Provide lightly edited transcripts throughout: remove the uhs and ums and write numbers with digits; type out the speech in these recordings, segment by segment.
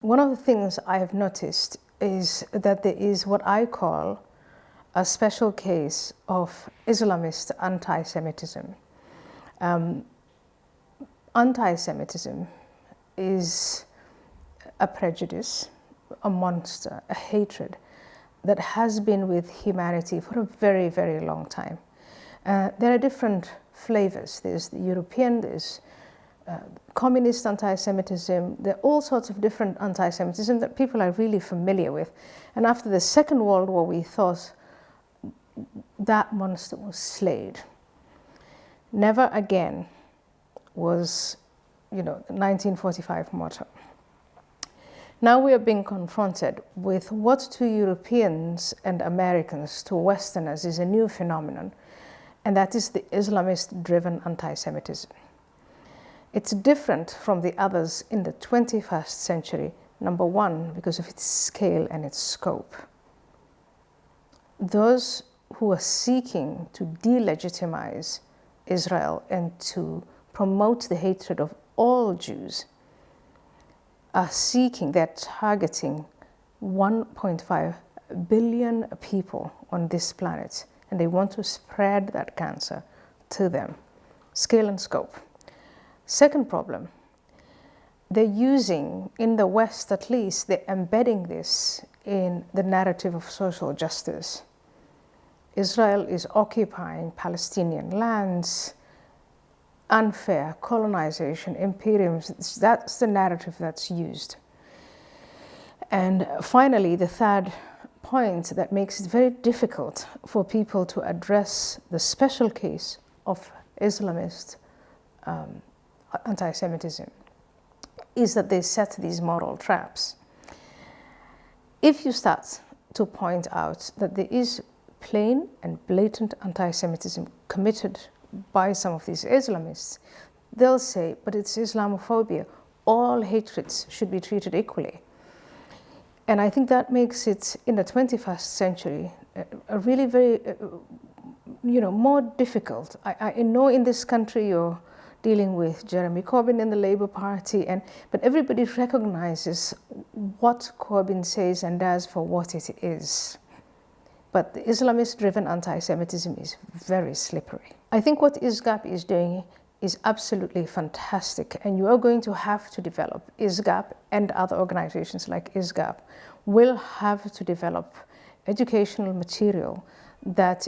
One of the things I have noticed is that there is what I call a special case of Islamist anti-Semitism. Anti-Semitism is a prejudice, a monster, a hatred that has been with humanity for a very, very long time. There are different flavors. There's the European, there's communist anti-Semitism. There are all sorts of different anti-Semitism that people are really familiar with. And after the Second World War, we thought that monster was slayed. Never again was, the 1945 motto. Now we are being confronted with what to Europeans and Americans, to Westerners, is a new phenomenon, and that is the Islamist-driven anti-Semitism. It's different from the others in the 21st century, number one, because of its scale and its scope. Those who are seeking to delegitimize Israel and to promote the hatred of all Jews are seeking, they're targeting 1.5 billion people on this planet, and they want to spread that cancer to them. Scale and scope. Second problem, they're using, in the West at least, they're embedding this in the narrative of social justice. Israel is occupying Palestinian lands, unfair colonization, imperialism, that's the narrative that's used. And finally, the third point that makes it very difficult for people to address the special case of Islamist anti-Semitism is that they set these moral traps. If you start to point out that there is plain and blatant anti-Semitism committed by some of these Islamists, they'll say, but it's Islamophobia. All hatreds should be treated equally. And I think that makes it, in the 21st century, a really very, more difficult. I know in this country you're dealing with Jeremy Corbyn in the Labour Party, but everybody recognizes what Corbyn says and does for what it is. But the Islamist-driven anti-Semitism is very slippery. I think what ISGAP is doing is absolutely fantastic, and you are going to have to develop, ISGAP and other organizations like ISGAP will have to develop educational material that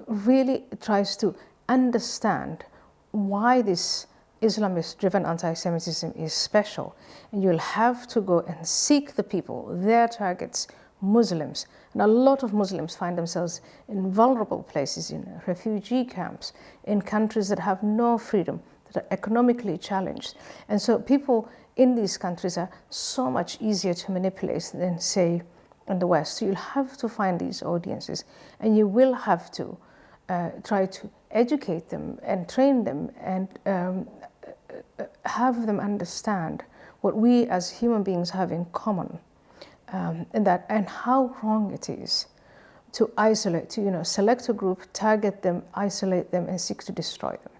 really tries to understand why this Islamist-driven anti-Semitism is special. And you'll have to go and seek the people, their targets, Muslims. And a lot of Muslims find themselves in vulnerable places, in refugee camps, in countries that have no freedom, that are economically challenged. And so people in these countries are so much easier to manipulate than, say, in the West. So you'll have to find these audiences, and you will have to try to educate them and train them and have them understand what we as human beings have in common. And how wrong it is to isolate, to select a group, target them, isolate them, and seek to destroy them.